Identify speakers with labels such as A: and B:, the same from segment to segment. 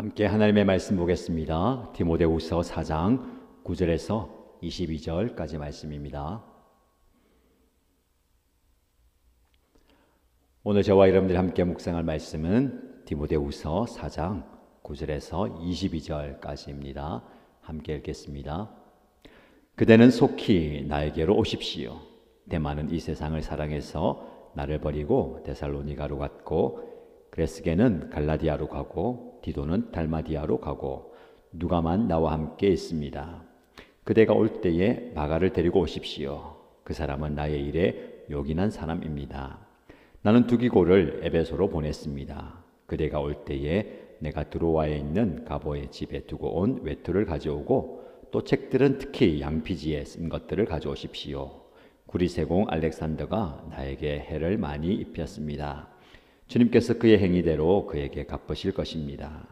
A: 함께 하나님의 말씀 보겠습니다. 디모데후서 4장 9절에서 22절까지 말씀입니다. 오늘 저와 여러분들이 함께 묵상할 말씀은 디모데후서 4장 9절에서 22절까지입니다. 함께 읽겠습니다. 그대는 속히 나에게로 오십시오. 데마는 이 세상을 사랑해서 나를 버리고 데살로니가로 갔고, 그레스게는 갈라디아로 가고, 디도는 달마디아로 가고, 누가만 나와 함께 있습니다. 그대가 올 때에 마가를 데리고 오십시오. 그 사람은 나의 일에 요긴한 사람입니다. 나는 두기고를 에베소로 보냈습니다. 그대가 올 때에 내가 드로아에 있는 가보의 집에 두고 온 외투를 가져오고, 또 책들은 특히 양피지에 쓴 것들을 가져오십시오. 구리세공 알렉산더가 나에게 해를 많이 입혔습니다. 주님께서 그의 행위대로 그에게 갚으실 것입니다.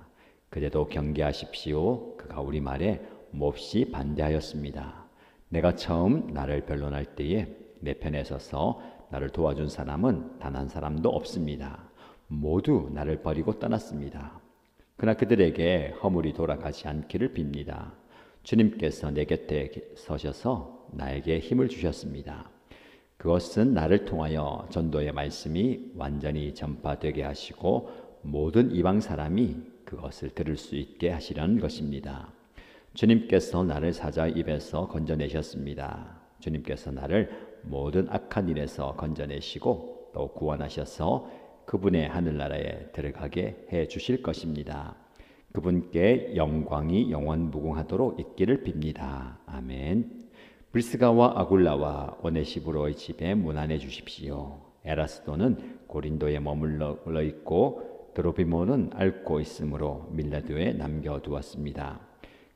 A: 그대도 경계하십시오. 그가 우리 말에 몹시 반대하였습니다. 내가 처음 나를 변론할 때에 내 편에 서서 나를 도와준 사람은 단 한 사람도 없습니다. 모두 나를 버리고 떠났습니다. 그러나 그들에게 허물이 돌아가지 않기를 빕니다. 주님께서 내 곁에 서셔서 나에게 힘을 주셨습니다. 그것은 나를 통하여 전도의 말씀이 완전히 전파되게 하시고 모든 이방 사람이 그것을 들을 수 있게 하시려는 것입니다. 주님께서 나를 사자의 입에서 건져내셨습니다. 주님께서 나를 모든 악한 일에서 건져내시고 또 구원하셔서 그분의 하늘나라에 들어가게 해 주실 것입니다. 그분께 영광이 영원무궁하도록 있기를 빕니다. 아멘. 브리스가와 아굴라와 오네시브로의 집에 문안해 주십시오. 에라스도는 고린도에 머물러 있고 드로비모는 앓고 있으므로 밀라도에 남겨두었습니다.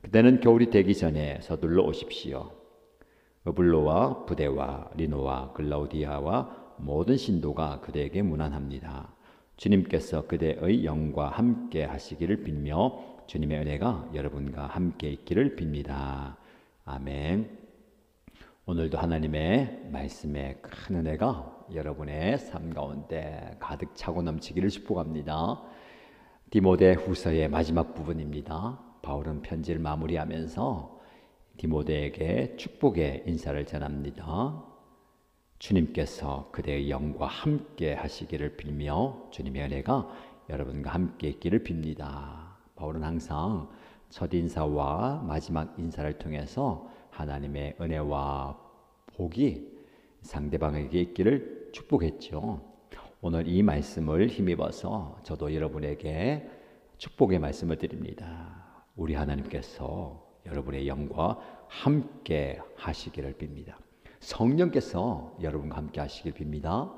A: 그대는 겨울이 되기 전에 서둘러 오십시오. 어블로와 부데와 리노와 글라우디아와 모든 신도가 그대에게 문안합니다. 주님께서 그대의 영과 함께 하시기를 빌며 주님의 은혜가 여러분과 함께 있기를 빕니다. 아멘. 오늘도 하나님의 말씀의 큰 은혜가 여러분의 삶 가운데 가득 차고 넘치기를 축복합니다. 디모데후서의 마지막 부분입니다. 바울은 편지를 마무리하면서 디모데에게 축복의 인사를 전합니다. 주님께서 그대의 영과 함께 하시기를 빌며 주님의 은혜가 여러분과 함께 있기를 빕니다. 바울은 항상 첫 인사와 마지막 인사를 통해서 하나님의 은혜와 복이 상대방에게 있기를 축복했죠. 오늘 이 말씀을 힘입어서 저도 여러분에게 축복의 말씀을 드립니다. 우리 하나님께서 여러분의 영과 함께 하시기를 빕니다. 성령께서 여러분과 함께 하시길 빕니다.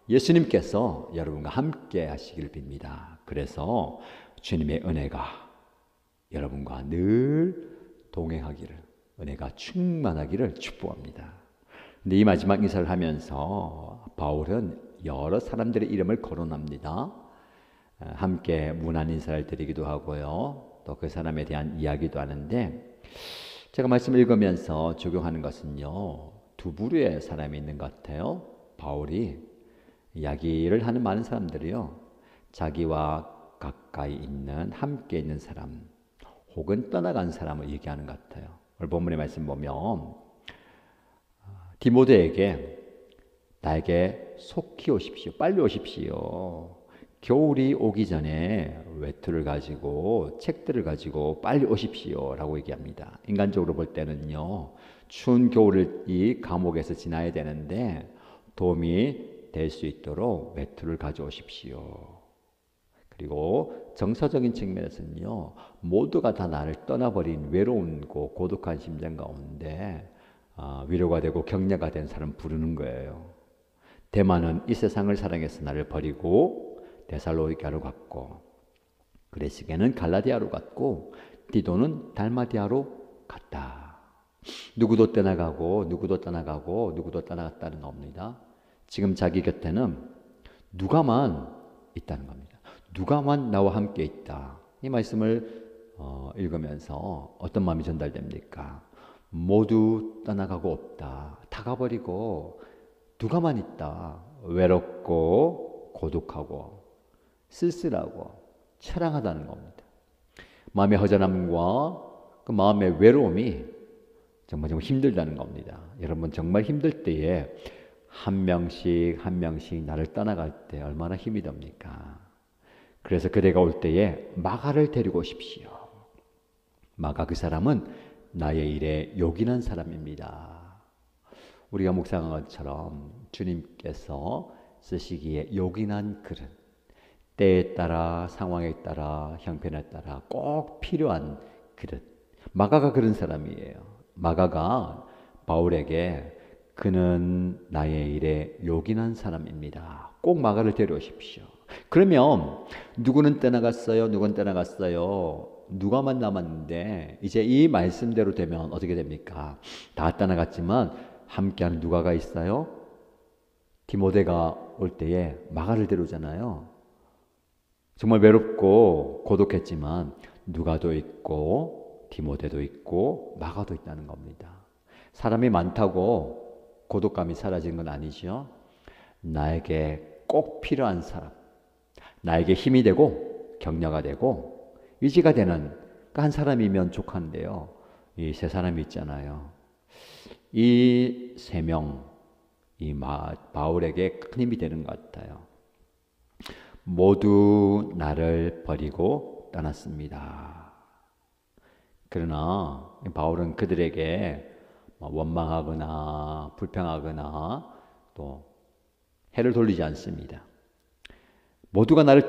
A: 예수님께서 여러분과 함께 하시길 빕니다. 그래서 주님의 은혜가 여러분과 늘 동행하기를, 은혜가 충만하기를 축복합니다. 근데 이 마지막 인사를 하면서 바울은 여러 사람들의 이름을 거론합니다. 함께 문안 인사를 드리기도 하고요. 또 그 사람에 대한 이야기도 하는데, 제가 말씀을 읽으면서 적용하는 것은요, 두 부류의 사람이 있는 것 같아요. 바울이 이야기를 하는 많은 사람들이요, 자기와 가까이 있는, 함께 있는 사람 혹은 떠나간 사람을 얘기하는 것 같아요. 오늘 본문의 말씀 보면 디모데에게 나에게 속히 오십시오. 빨리 오십시오. 겨울이 오기 전에 외투를 가지고 책들을 가지고 빨리 오십시오 라고 얘기합니다. 인간적으로 볼 때는요, 추운 겨울을 이 감옥에서 지나야 되는데 도움이 될 수 있도록 외투를 가져오십시오. 그리고 정서적인 측면에서는요, 모두가 다 나를 떠나버린 외로운고 고독한 심정 가운데 위로가 되고 격려가 된 사람 부르는 거예요. 데마는 이 세상을 사랑해서 나를 버리고 데살로니가로 갔고, 그레스게는 갈라디아로 갔고, 디도는 달마디아로 갔다. 누구도 떠나가고 누구도 떠나가고 누구도 떠나갔다는 겁니다. 지금 자기 곁에는 누가만 있다는 겁니다. 누가만 나와 함께 있다. 이 말씀을 읽으면서 어떤 마음이 전달됩니까? 모두 떠나가고 없다. 다 가버리고 누가만 있다. 외롭고 고독하고 쓸쓸하고 처량하다는 겁니다. 마음의 허전함과 그 마음의 외로움이 정말 힘들다는 겁니다. 여러분 정말 힘들 때에 한 명씩 한 명씩 나를 떠나갈 때 얼마나 힘이 듭니까? 그래서 그대가 올 때에 마가를 데리고 오십시오. 마가 그 사람은 나의 일에 요긴한 사람입니다. 우리가 묵상한 것처럼 주님께서 쓰시기에 요긴한 그릇, 때에 따라 상황에 따라 형편에 따라 꼭 필요한 그릇. 마가가 그런 사람이에요. 마가가 바울에게 그는 나의 일에 요긴한 사람입니다. 꼭 마가를 데려오십시오. 그러면 누구는 떠나갔어요? 누구는 떠나갔어요? 누가만 남았는데 이제 이 말씀대로 되면 어떻게 됩니까? 다 떠나갔지만 함께하는 누가가 있어요? 디모데가 올 때에 마가를 데려오잖아요. 정말 외롭고 고독했지만 누가도 있고 디모데도 있고 마가도 있다는 겁니다. 사람이 많다고 고독감이 사라진 건 아니죠. 나에게 꼭 필요한 사람, 나에게 힘이 되고 격려가 되고 의지가 되는 한 사람이면 족한데요. 이 세 사람이 있잖아요. 이 세 명, 이 바울에게 큰 힘이 되는 것 같아요. 모두 나를 버리고 떠났습니다. 그러나 바울은 그들에게 원망하거나 불평하거나 또 해를 돌리지 않습니다. 모두가 나를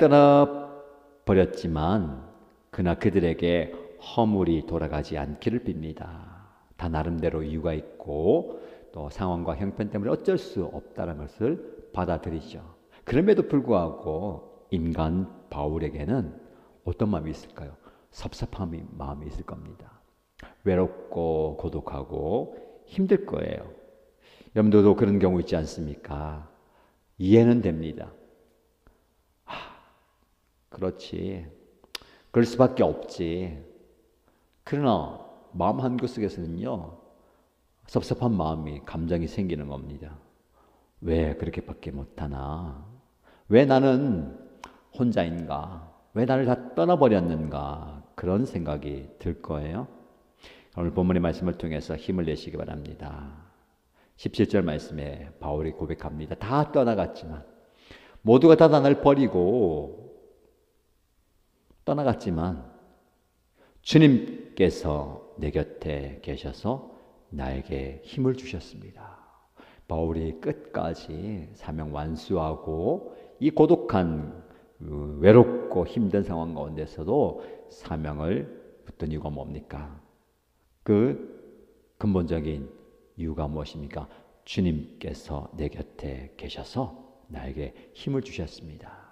A: 떠나버렸지만 그러나 그들에게 허물이 돌아가지 않기를 빕니다. 다 나름대로 이유가 있고 또 상황과 형편 때문에 어쩔 수 없다는 것을 받아들이죠. 그럼에도 불구하고 인간 바울에게는 어떤 마음이 있을까요? 섭섭한 마음이 있을 겁니다. 외롭고 고독하고 힘들 거예요. 여러분들도 그런 경우 있지 않습니까? 이해는 됩니다. 그렇지. 그럴 수밖에 없지. 그러나 마음 한구석에서는요, 섭섭한 마음이, 감정이 생기는 겁니다. 왜 그렇게밖에 못하나? 왜 나는 혼자인가? 왜 나를 다 떠나버렸는가? 그런 생각이 들 거예요. 오늘 본문의 말씀을 통해서 힘을 내시기 바랍니다. 17절 말씀에 바울이 고백합니다. 다 떠나갔지만, 모두가 다 나를 버리고 떠나갔지만 주님께서 내 곁에 계셔서 나에게 힘을 주셨습니다. 바울이 끝까지 사명 완수하고 이 고독한 외롭고 힘든 상황 가운데서도 사명을 붙든 이유가 뭡니까? 그 근본적인 이유가 무엇입니까? 주님께서 내 곁에 계셔서 나에게 힘을 주셨습니다.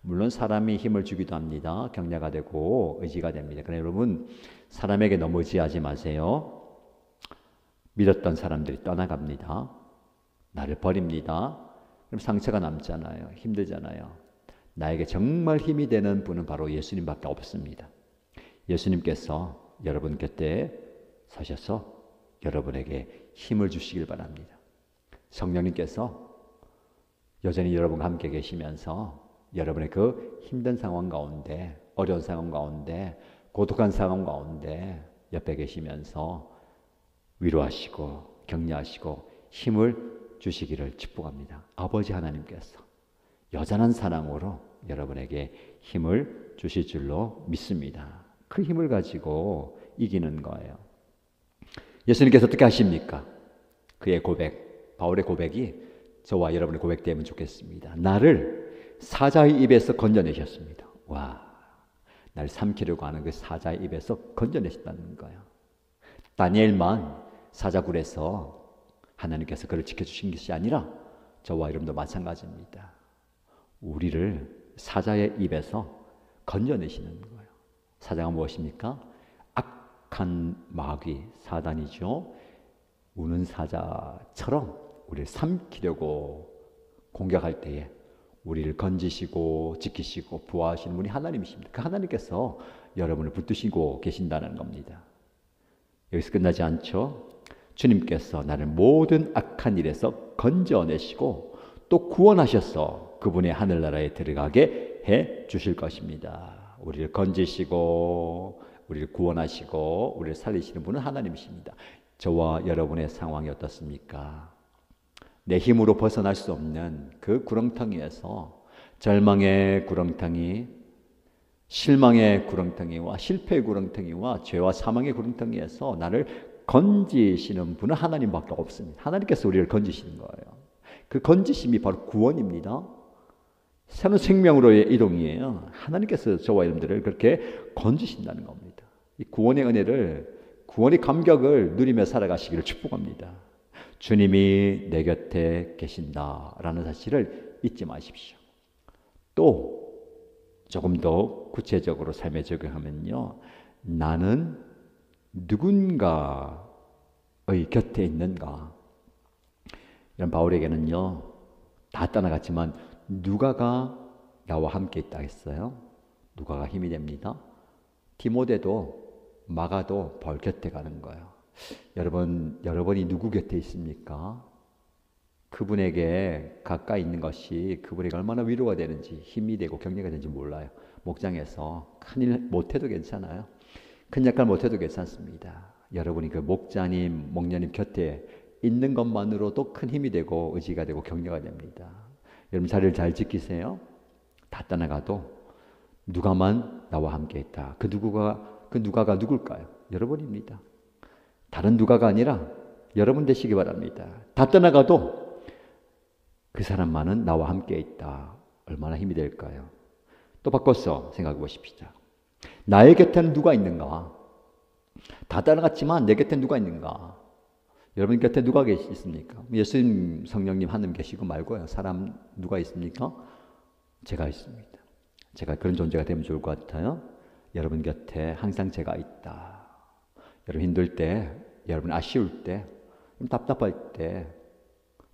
A: 물론 사람이 힘을 주기도 합니다. 격려가 되고 의지가 됩니다. 그러나 여러분, 사람에게 너무 의지하지 마세요. 믿었던 사람들이 떠나갑니다. 나를 버립니다. 그럼 상처가 남잖아요. 힘들잖아요. 나에게 정말 힘이 되는 분은 바로 예수님밖에 없습니다. 예수님께서 여러분 곁에 서셔서 여러분에게 힘을 주시길 바랍니다. 성령님께서 여전히 여러분과 함께 계시면서 여러분의 그 힘든 상황 가운데, 어려운 상황 가운데, 고독한 상황 가운데 옆에 계시면서 위로하시고 격려하시고 힘을 주시기를 축복합니다. 아버지 하나님께서 여전한 사랑으로 여러분에게 힘을 주실 줄로 믿습니다. 그 힘을 가지고 이기는 거예요. 예수님께서 어떻게 하십니까? 그의 고백, 바울의 고백이 저와 여러분의 고백되면 좋겠습니다. 나를 사자의 입에서 건져내셨습니다. 와, 날 삼키려고 하는 그 사자의 입에서 건져내셨다는 거예요. 다니엘만 사자굴에서 하나님께서 그를 지켜주신 것이 아니라 저와 여러분도 마찬가지입니다. 우리를 사자의 입에서 건져내시는 거예요. 사자가 무엇입니까? 악한 마귀, 사단이죠. 우는 사자처럼 우리를 삼키려고 공격할 때에 우리를 건지시고 지키시고 보호하시는 분이 하나님이십니다. 그 하나님께서 여러분을 붙드시고 계신다는 겁니다. 여기서 끝나지 않죠. 주님께서 나를 모든 악한 일에서 건져내시고 또 구원하셔서 그분의 하늘나라에 들어가게 해 주실 것입니다. 우리를 건지시고 우리를 구원하시고 우리를 살리시는 분은 하나님이십니다. 저와 여러분의 상황이 어떻습니까? 내 힘으로 벗어날 수 없는 그 구렁텅이에서, 절망의 구렁텅이, 실망의 구렁텅이와 실패의 구렁텅이와 죄와 사망의 구렁텅이에서 나를 건지시는 분은 하나님밖에 없습니다. 하나님께서 우리를 건지시는 거예요. 그 건지심이 바로 구원입니다. 새로운 생명으로의 이동이에요. 하나님께서 저와 여러분들을 그렇게 건지신다는 겁니다. 이 구원의 은혜를, 구원의 감격을 누리며 살아가시기를 축복합니다. 주님이 내 곁에 계신다라는 사실을 잊지 마십시오. 또 조금 더 구체적으로 삶에 적용하면요, 나는 누군가의 곁에 있는가? 이런 바울에게는요, 다 떠나갔지만 누가가 나와 함께 있다 했어요. 누가가 힘이 됩니다. 디모데도, 마가도 바울 곁에 가는 거예요. 여러분이 누구 곁에 있습니까? 그분에게 가까이 있는 것이 그분에게 얼마나 위로가 되는지, 힘이 되고 격려가 되는지 몰라요. 목장에서 큰일 못해도 괜찮아요. 큰 역할 못해도 괜찮습니다. 여러분이 그 목자님, 목녀님 곁에 있는 것만으로도 큰 힘이 되고 의지가 되고 격려가 됩니다. 여러분 자리를 잘 지키세요. 다 떠나가도 누가만 나와 함께 있다. 그 누가가 누굴까요? 여러분입니다. 다른 누가가 아니라 여러분 되시기 바랍니다. 다 떠나가도 그 사람만은 나와 함께 있다. 얼마나 힘이 될까요? 또 바꿔서 생각해 보십시다. 나의 곁에는 누가 있는가? 다 떠나갔지만 내 곁에 누가 있는가? 여러분 곁에 누가 있습니까? 예수님, 성령님, 하나님 계시고 말고요. 사람 누가 있습니까? 제가 있습니다. 제가 그런 존재가 되면 좋을 것 같아요. 여러분 곁에 항상 제가 있다. 여러분 힘들 때, 여러분 아쉬울 때, 답답할 때,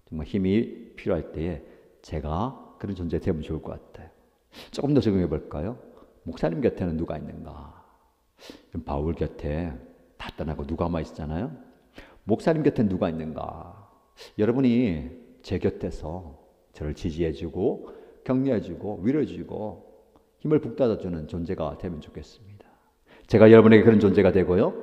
A: 정말 힘이 필요할 때에 제가 그런 존재 되면 좋을 것 같아요. 조금 더 적용해 볼까요? 목사님 곁에는 누가 있는가? 바울 곁에 다 떠나고 누가만 있잖아요. 목사님 곁에 누가 있는가? 여러분이 제 곁에서 저를 지지해주고 격려해주고 위로해주고 힘을 북돋아주는 존재가 되면 좋겠습니다. 제가 여러분에게 그런 존재가 되고요,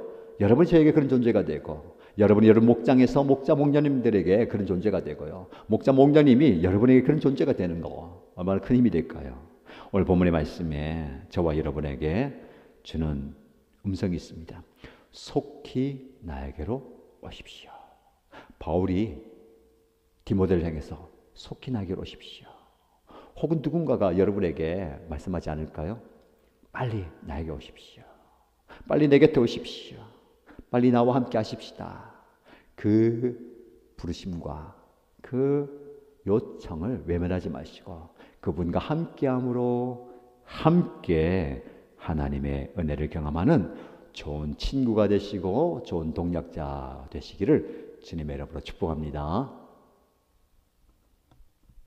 A: 여러분이 저에게 그런 존재가 되고, 여러분이 여러분 목장에서 목자 목녀님들에게 그런 존재가 되고요, 목자 목녀님이 여러분에게 그런 존재가 되는 거 얼마나 큰 힘이 될까요? 오늘 본문의 말씀에 저와 여러분에게 주는 음성이 있습니다. 속히 나에게로 오십시오. 바울이 디모데를 향해서 속히 나에게로 오십시오. 혹은 누군가가 여러분에게 말씀하지 않을까요? 빨리 나에게 오십시오. 빨리 내 곁에 오십시오. 빨리 나와 함께 하십시다. 그 부르심과 그 요청을 외면하지 마시고 그분과 함께함으로 함께 하나님의 은혜를 경험하는 좋은 친구가 되시고 좋은 동역자 되시기를 주님의 이름으로 축복합니다.